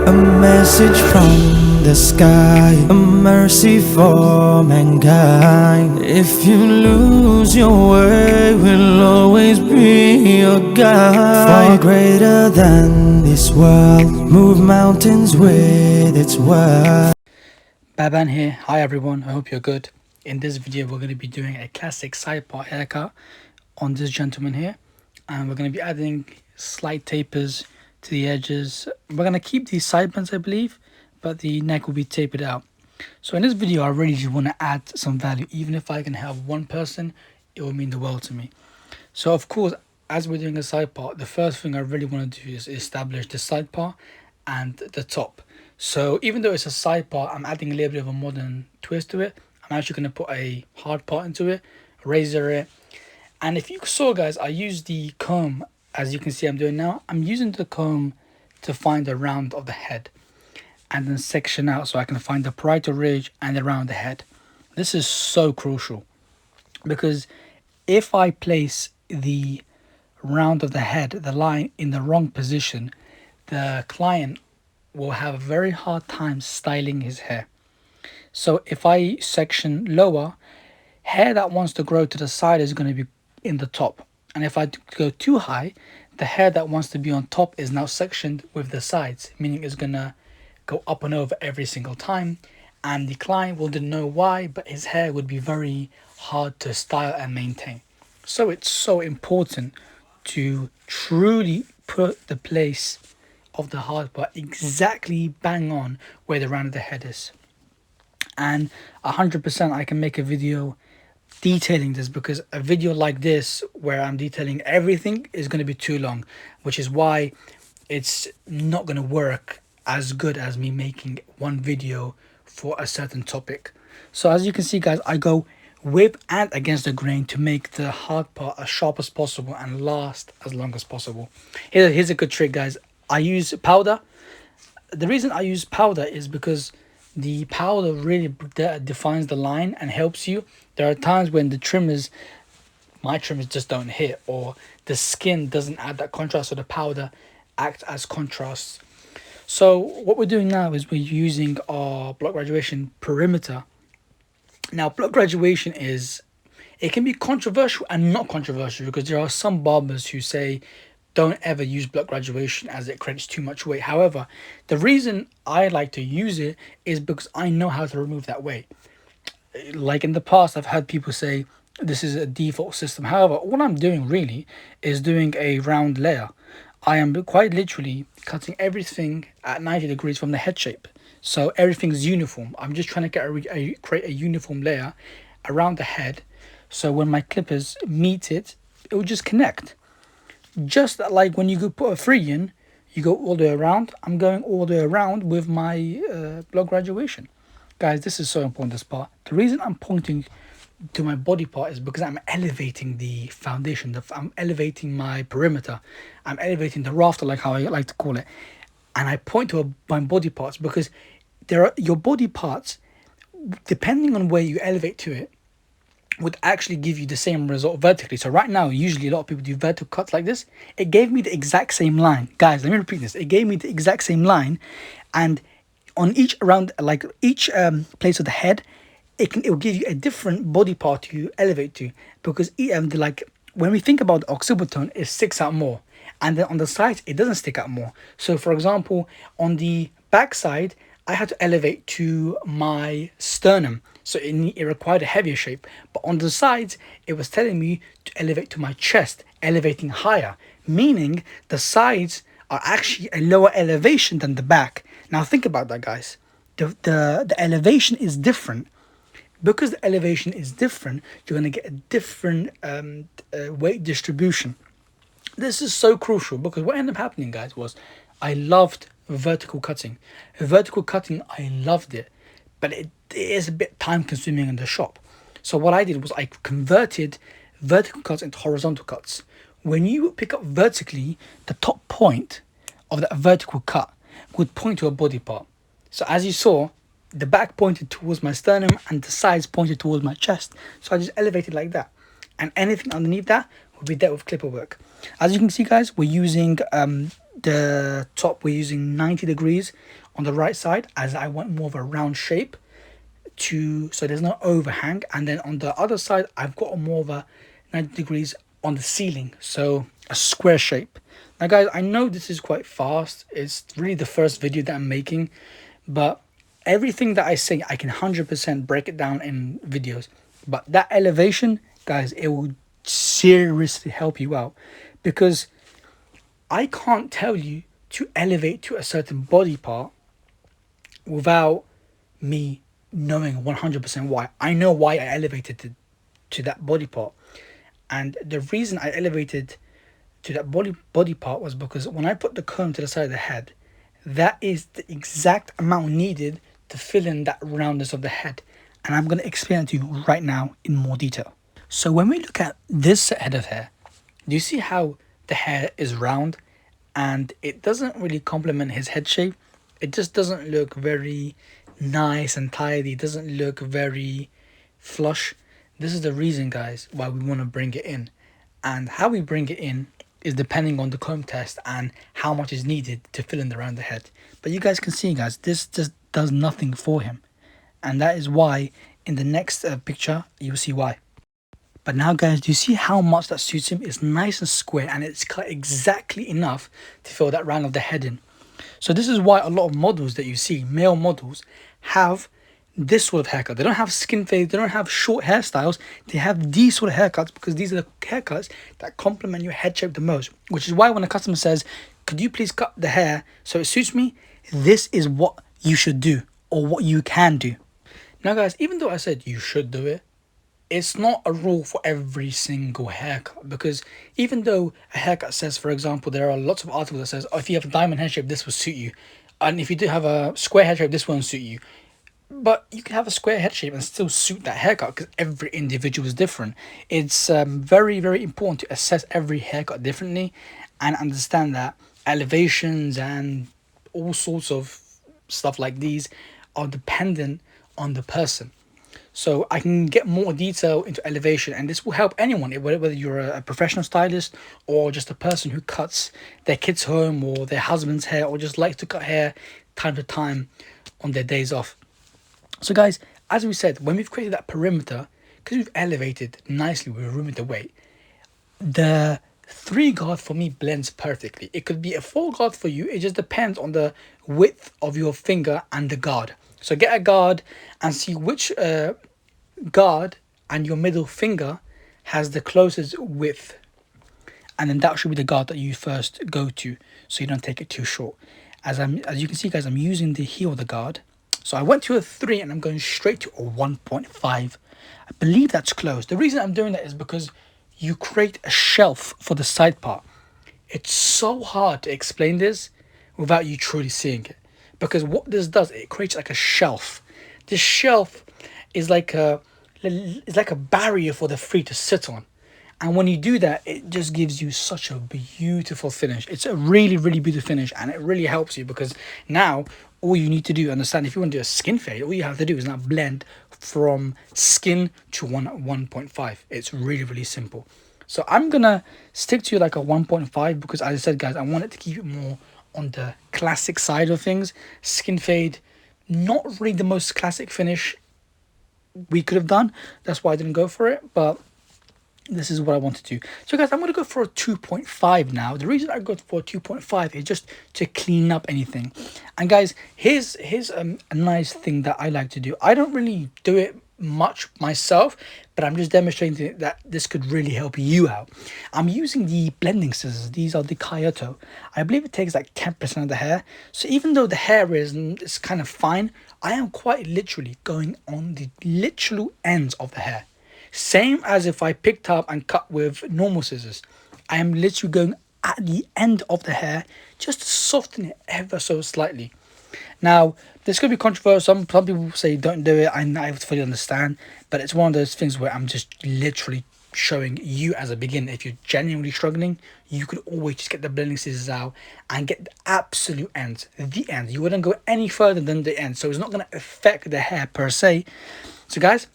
A message from the sky, a mercy for mankind. If you lose your way, we'll always be your guide. Far greater than this world, move mountains with its word. Baban here. Hi everyone, I hope you're good. In this video we're going to be doing a classic side part haircut on this gentleman here, and we're going to be adding slight tapers to the edges. We're going to keep these sideburns, I believe, but the neck will be tapered out. So in this video I really just want to add some value. Even if I can help one person, it will mean the world to me. So of course, as we're doing a side part, the first thing I really want to do is establish the side part and the top. So even though it's a side part, I'm adding a little bit of a modern twist to it. I'm actually going to put a hard part into it, razor it. And if you saw, guys, I use the comb, as you can see I'm doing now. I'm using the comb to find the round of the head and then section out so I can find the parietal ridge and the round of the head. This is so crucial because if I place the round of the head, the line, in the wrong position, the client will have a very hard time styling his hair. So if I section lower, hair that wants to grow to the side is going to be in the top. And if I go too high, the hair that wants to be on top is now sectioned with the sides, meaning it's going to go up and over every single time. And the client wouldn't know why, but his hair would be very hard to style and maintain. So it's so important to truly put the place of the hard part exactly bang on where the round of the head is. And 100% I can make a video detailing this, because a video like this where I'm detailing everything is going to be too long, which is why it's not going to work as good as me making one video for a certain topic. So as you can see, guys, I go with and against the grain to make the hard part as sharp as possible and last as long as possible. Here's a good trick, guys. I use powder. The reason I use powder is because the powder really defines the line and helps you. There are times when the trimmers, my trimmers, just don't hit, or the skin doesn't add that contrast, so the powder acts as contrast. So what we're doing now is we're using our block graduation perimeter. Now, block graduation it can be controversial and not controversial, because there are some barbers who say don't ever use block graduation as it creates too much weight. However, the reason I like to use it is because I know how to remove that weight. Like in the past, I've had people say this is a default system. However, what I'm doing really is doing a round layer. I am quite literally cutting everything at 90 degrees from the head shape. So everything's uniform. I'm just trying to create a uniform layer around the head. So when my clippers meet it, it will just connect. Just like when you go put a free in, you go all the way around. I'm going all the way around with my block graduation. Guys, this is so important, this part. The reason I'm pointing to my body part is because I'm elevating the foundation. I'm elevating my perimeter. I'm elevating the rafter, like how I like to call it. And I point to my body parts because your body parts, depending on where you elevate to it, would actually give you the same result vertically. So right now, usually a lot of people do vertical cuts like this. It gave me the exact same line. Guys, let me repeat this. It gave me the exact same line, and on each place of the head, it will give you a different body part to elevate to, because when we think about the occipital tone, it sticks out more, and then on the sides it doesn't stick out more. So for example, on the back side, I had to elevate to my sternum, so it required a heavier shape. But on the sides, it was telling me to elevate to my chest, elevating higher, meaning the sides are actually a lower elevation than the back. Now think about that, guys. The elevation is different. Because the elevation is different, you're going to get a different weight distribution. This is so crucial, because what ended up happening, guys, was I loved vertical cutting. Vertical cutting, I loved it, but it is a bit time consuming in the shop. So what I did was I converted vertical cuts into horizontal cuts. When you pick up vertically, the top point of that vertical cut would point to a body part. So as you saw, the back pointed towards my sternum and the sides pointed towards my chest. So I just elevated like that, and anything underneath that will be dealt with clipper work. As you can see, guys, we're using the top we're using 90 degrees on the right side, as I want more of a round shape so there's no overhang. And then on the other side I've got more of a 90 degrees on the ceiling, so a square shape. Now guys, I know this is quite fast, it's really the first video that I'm making, but everything that I say I can 100% break it down in videos. But that elevation, guys, it will seriously help you out, because I can't tell you to elevate to a certain body part without me knowing 100% why. I know why I elevated to that body part. And the reason I elevated to that body part was because when I put the comb to the side of the head, that is the exact amount needed to fill in that roundness of the head. And I'm going to explain it to you right now in more detail. So when we look at this head of hair, do you see how the hair is round and it doesn't really complement his head shape? It just doesn't look very nice and tidy. It doesn't look very flush. This is the reason, guys, why we want to bring it in. And how we bring it in is depending on the comb test and how much is needed to fill in around the head. But you guys can see, guys, this just does nothing for him. And that is why in the next picture, you'll see why. But now, guys, do you see how much that suits him? It's nice and square, and it's cut exactly enough to fill that round of the head in. So this is why a lot of models that you see, male models, have this sort of haircut. They don't have skin fade, they don't have short hairstyles, they have these sort of haircuts, because these are the haircuts that complement your head shape the most. Which is why when a customer says, could you please cut the hair so it suits me, this is what you should do, or what you can do. Now guys, even though I said you should do it, it's not a rule for every single haircut, because even though a haircut says, for example, there are lots of articles that says, oh, if you have a diamond head shape, this will suit you, and if you do have a square head shape, this won't suit you. But you can have a square head shape and still suit that haircut, because every individual is different. It's very, very important to assess every haircut differently and understand that elevations and all sorts of stuff like these are dependent on the person. So I can get more detail into elevation, and this will help anyone, whether you're a professional stylist or just a person who cuts their kids' home or their husband's hair, or just likes to cut hair time to time on their days off. So guys, as we said, when we've created that perimeter, because we've elevated nicely, we've removed the weight, the 3 guard for me blends perfectly. It could be a 4 guard for you, it just depends on the width of your finger and the guard. So get a guard and see which guard and your middle finger has the closest width, and then that should be the guard that you first go to, so you don't take it too short. As you can see, guys, I'm using the heel of the guard. So I went to a 3 and I'm going straight to a 1.5. I believe that's close. The reason I'm doing that is because you create a shelf for the side part. It's so hard to explain this without you truly seeing it, because what this does, it creates like a shelf. This shelf is like a barrier for the free to sit on. And when you do that, it just gives you such a beautiful finish. It's a really, really beautiful finish, and it really helps you, because now all you need to do, understand, if you want to do a skin fade, all you have to do is now blend from skin to 1.5. It's really, really simple. So I'm gonna stick to like a 1.5, because as I said, guys, I wanted to keep it more on the classic side of things. Skin fade, not really the most classic finish we could have done. That's why I didn't go for it, but this is what I want to do. So guys, I'm going to go for a 2.5 now. The reason I go for a 2.5 is just to clean up anything. And guys, here's a nice thing that I like to do. I don't really do it much myself, but I'm just demonstrating that this could really help you out. I'm using the blending scissors. These are the Kyoto. I believe it takes like 10% of the hair. So even though the hair is kind of fine, I am quite literally going on the literal ends of the hair. Same as if I picked up and cut with normal scissors. I am literally going at the end of the hair just to soften it ever so slightly. Now, this could be controversial. Some people say don't do it. I fully understand. But it's one of those things where I'm just literally showing you as a beginner. If you're genuinely struggling, you could always just get the blending scissors out and get the absolute ends. The end. You wouldn't go any further than the end. So it's not going to affect the hair per se. So guys,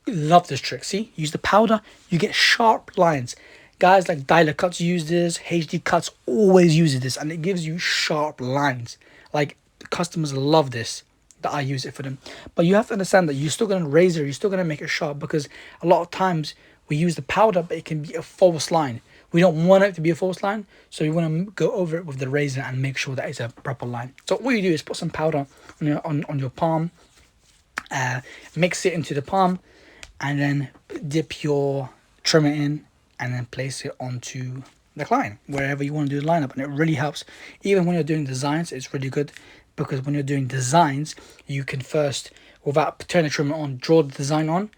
love this trick. See, use the powder, you get sharp lines. Guys like Dialer Cuts use this, HD Cuts always uses this, and it gives you sharp lines. Like, customers love this, that I use it for them. But you have to understand that you're still going to razor, you're still going to make it sharp, because a lot of times we use the powder, but it can be a false line. We don't want it to be a false line, so you want to go over it with the razor and make sure that it's a proper line. So all you do is put some powder on your palm, mix it into the palm, and then dip your trimmer in, and then place it onto the line wherever you want to do the lineup. And it really helps. Even when you're doing designs, it's really good, because when you're doing designs, you can first, without turning the trimmer on, draw the design on,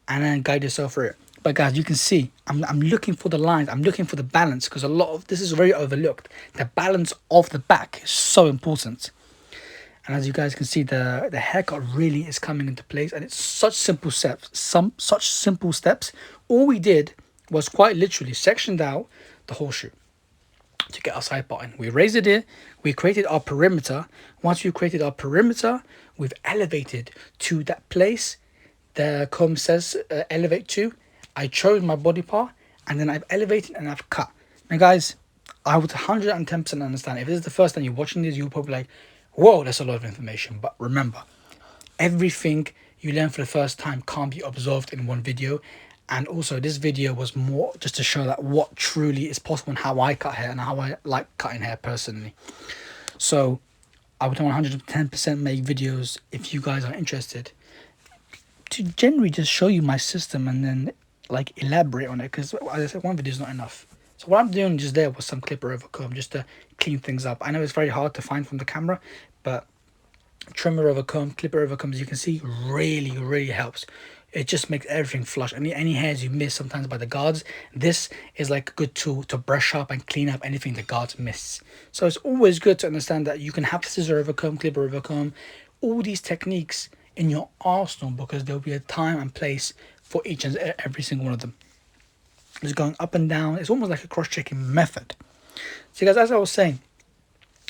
and then guide yourself through it. But guys, you can see I'm looking for the lines, I'm looking for the balance, because a lot of this is very overlooked. The balance of the back is so important. And as you guys can see, the haircut really is coming into place, and it's such simple steps. Such simple steps. All we did was quite literally sectioned out the horseshoe to get our side part in. We raised it, we created our perimeter. Once we created our perimeter, we've elevated to that place the comb says elevate to. I chose my body part, and then I've elevated and I've cut. Now guys, I would 110% understand. If this is the first time you're watching this, you're probably like, whoa, that's a lot of information. But remember, everything you learn for the first time can't be absorbed in one video. And also, this video was more just to show that what truly is possible and how I cut hair and how I like cutting hair personally. So I would 110% make videos if you guys are interested, to generally just show you my system and then like elaborate on it, because as I said, one video is not enough. So what I'm doing just there was some clipper over comb just to clean things up. I know it's very hard to find from the camera, but trimmer over comb, clipper over comb, as you can see, really helps. It just makes everything flush. Any hairs you miss sometimes by the guards, this is like a good tool to brush up and clean up anything the guards miss. So it's always good to understand that you can have scissor over comb, clipper over comb, all these techniques in your arsenal, because there'll be a time and place for each and every single one of them. It's going up and down. It's almost like a cross-checking method. So guys, as I was saying,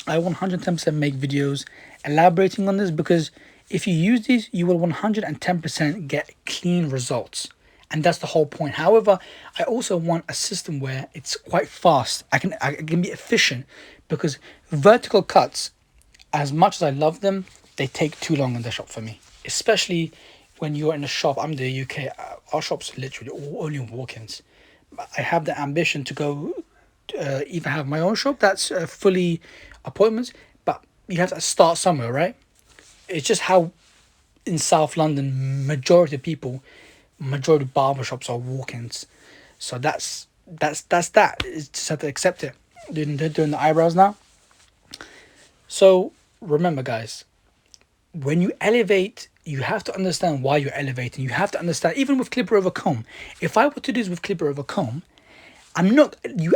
I 110% make videos elaborating on this, because if you use these, you will 110% get clean results. And that's the whole point. However, I also want a system where it's quite fast. I can be efficient, because vertical cuts, as much as I love them, they take too long in the shop for me. Especially when you're in a shop. I'm in the UK. Our shop's literally only walk-ins. I have the ambition to go even have my own shop that's fully appointments, but you have to start somewhere, right? It's just how in South London majority barbershops are walk-ins. So that's that. It's just have to accept it. They're doing the eyebrows now. So remember guys, when you elevate, you have to understand why you're elevating. You have to understand, even with clipper over comb, if I were to do this with clipper over comb, I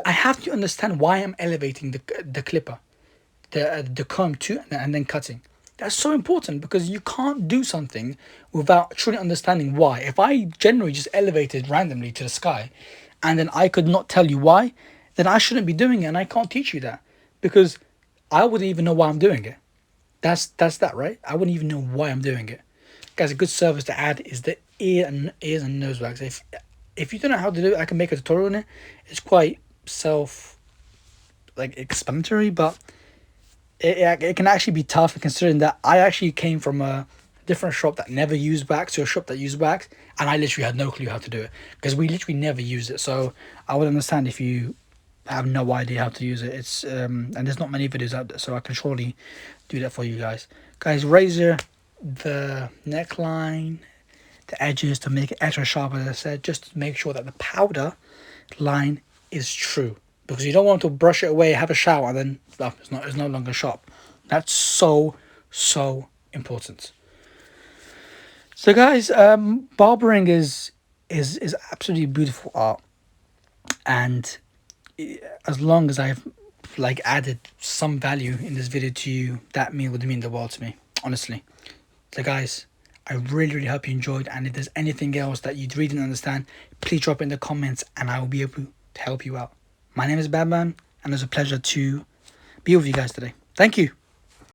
have to understand why I'm elevating the clipper, the comb too, and then cutting. That's so important, because you can't do something without truly understanding why. If I generally just elevated randomly to the sky, and then I could not tell you why, then I shouldn't be doing it, and I can't teach you that, because I wouldn't even know why I'm doing it. That's that, right? I wouldn't even know why I'm doing it. Guys, a good service to add is the ears and nose wax. If you don't know how to do it, I can make a tutorial on it. It's quite explanatory, but it can actually be tough, considering that I actually came from a different shop that never used wax to a shop that used wax, and I literally had no clue how to do it, because we literally never used it. So I would understand if you have no idea how to use it. It's and there's not many videos out there, so I can surely do that for you guys. Guys, razor the neckline, the edges to make it extra sharp, as I said, just to make sure that the powder line is true, because you don't want to brush it away, have a shower, and then it's no longer sharp. That's so important. So guys, barbering is absolutely beautiful art, and as long as I've added some value in this video to you, that would mean the world to me, honestly. So guys, I really hope you enjoyed, and if there's anything else that you really didn't understand, please drop it in the comments and I will be able to help you out. My name is Batman, and it's a pleasure to be with you guys today. Thank you.